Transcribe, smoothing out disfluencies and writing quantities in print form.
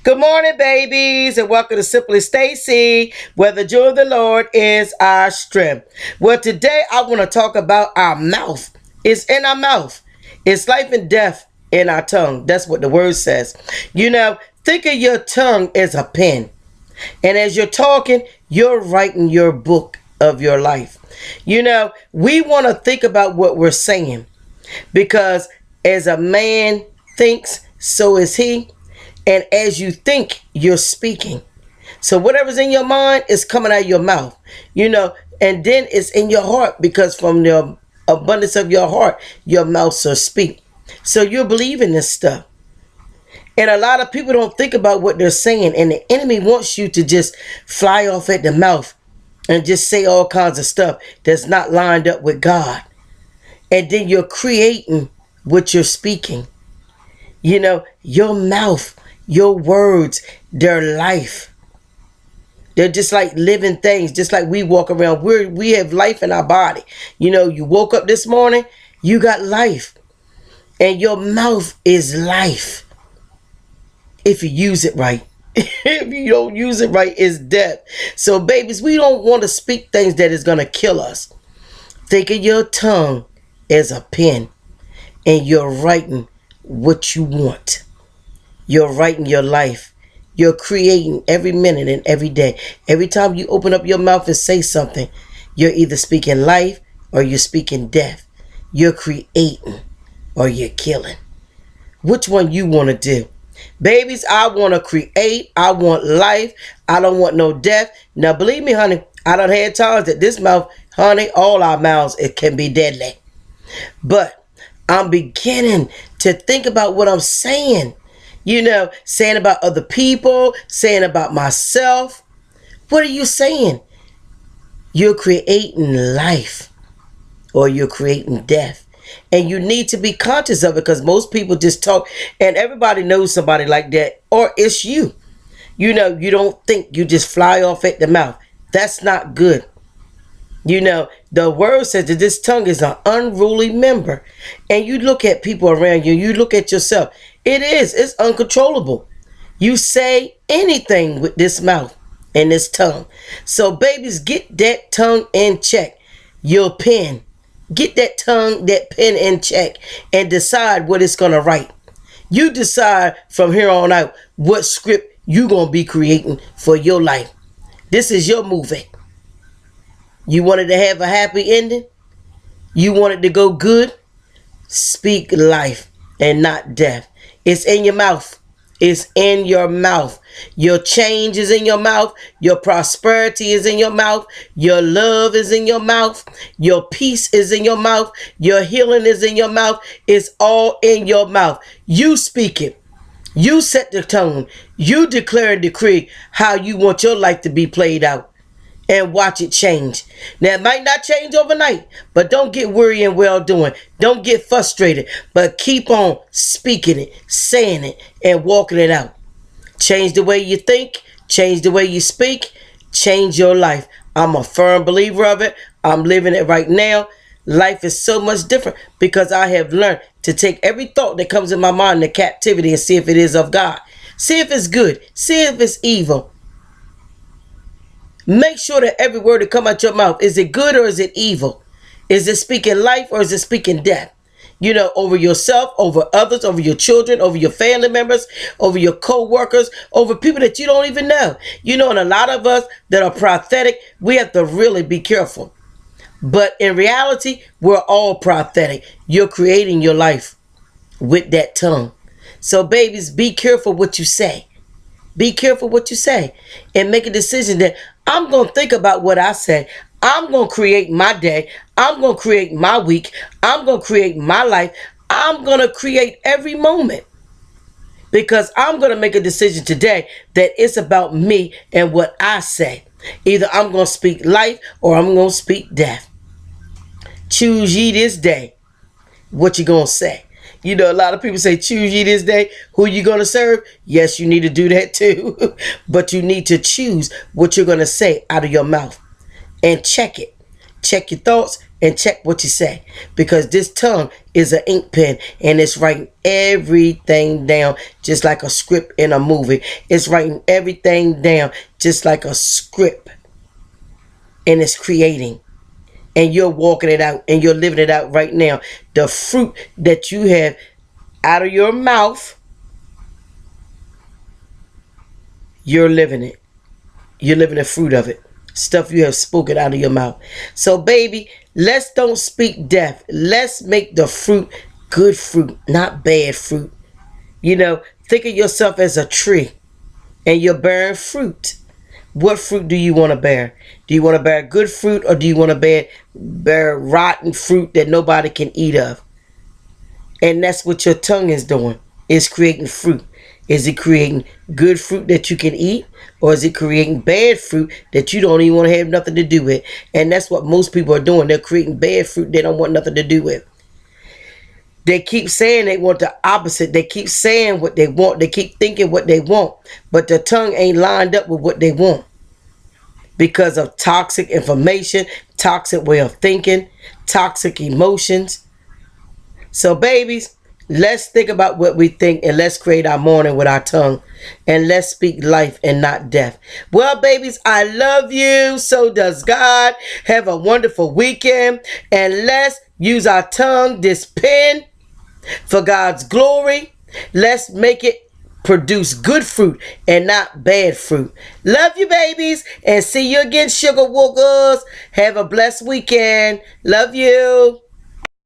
Good morning, babies, and welcome to Simply Stacy, where the joy of the Lord is our strength. Well, today I want to talk about our mouth. It's in our mouth. It's life and death in our tongue. That's what the word says. Think of your tongue as a pen. And as you're talking, you're writing your book of your life. We want to think about what we're saying, because as a man thinks, so is he. And as you think, you're speaking. So whatever's in your mind is coming out of your mouth, and then it's in your heart, because from the abundance of your heart, your mouth shall speak. So you're believing this stuff. And a lot of people don't think about what they're saying. And the enemy wants you to just fly off at the mouth and just say all kinds of stuff that's not lined up with God. And then you're creating what you're speaking. Your mouth, your words, they're life. They're just like living things, just like we walk around. We have life in our body. You woke up this morning, you got life. And your mouth is life. If you use it right. If you don't use it right, it's death. So babies, we don't want to speak things that is going to kill us. Think of your tongue as a pen, and you're writing what you want. You're writing your life. You're creating every minute and every day. Every time you open up your mouth and say something, you're either speaking life or you're speaking death. You're creating or you're killing. Which one you want to do? Babies, I want to create. I want life. I don't want no death. Now, believe me, honey, I done had times that this mouth, honey, all our mouths, it can be deadly. But I'm beginning to think about what I'm saying. Saying about other people, saying about myself. What are you saying? You're creating life or you're creating death. And you need to be conscious of it, because most people just talk, and everybody knows somebody like that, or it's you. You don't think, you just fly off at the mouth. That's not good. The word says that this tongue is an unruly member. And you look at people around you, you look at yourself. It's uncontrollable. You say anything with this mouth and this tongue. So babies, get that tongue in check. Your pen. Get that tongue, that pen in check, and decide what it's going to write. You decide from here on out what script you're going to be creating for your life. This is your movie. You wanted to have a happy ending? You wanted to go good? Speak life and not death. It's in your mouth. It's in your mouth. Your change is in your mouth. Your prosperity is in your mouth. Your love is in your mouth. Your peace is in your mouth. Your healing is in your mouth. It's all in your mouth. You speak it. You set the tone. You declare and decree how you want your life to be played out. And watch it change. Now, it might not change overnight, but don't get weary in well doing. Don't get frustrated, but keep on speaking it, saying it, and walking it out. Change the way you think, change the way you speak, change your life. I'm a firm believer of it. I'm living it right now. Life is so much different because I have learned to take every thought that comes in my mind into captivity and see if it is of God. See if it's good. See if it's evil. Make sure that every word that comes out your mouth, is it good or is it evil? Is it speaking life or is it speaking death? Over yourself, over others, over your children, over your family members, over your co-workers, over people that you don't even know. And a lot of us that are prophetic, we have to really be careful. But in reality, we're all prophetic. You're creating your life with that tongue. So babies, be careful what you say. Be careful what you say, and make a decision that I'm going to think about what I say. I'm going to create my day. I'm going to create my week. I'm going to create my life. I'm going to create every moment, because I'm going to make a decision today that it's about me and what I say. Either I'm going to speak life or I'm going to speak death. Choose ye this day what you going to say. A lot of people say, choose ye this day who you going to serve. Yes, you need to do that too. But you need to choose what you're going to say out of your mouth. And check it. Check your thoughts. and check what you say, because this tongue is an ink pen and it's writing everything down just like a script in a movie. It's writing everything down just like a script, and it's creating, and you're walking it out and you're living it out right now. The fruit that you have out of your mouth, you're living it. You're living the fruit of it. Stuff you have spoken out of your mouth. So baby, let's don't speak death. Let's make the fruit good fruit, not bad fruit. You know, think of yourself as a tree and you're bearing fruit. What fruit do you want to bear? Do you want to bear good fruit, or do you want to bear rotten fruit that nobody can eat of? And that's what your tongue is doing. It's creating fruit. Is it creating good fruit that you can eat, or is it creating bad fruit that you don't even want to have nothing to do with? And that's what most people are doing. They're creating bad fruit they don't want nothing to do with. They keep saying they want the opposite. They keep saying what they want. They keep thinking what they want. But the tongue ain't lined up with what they want, because of toxic information, toxic way of thinking, toxic emotions. So babies, let's think about what we think, and let's create our morning with our tongue, and let's speak life and not death. Well, babies, I love you. So does God. Have a wonderful weekend, and let's use our tongue, this pen, for God's glory. Let's make it produce good fruit and not bad fruit. Love you, babies, and see you again, sugar wookers. Have a blessed weekend. Love you.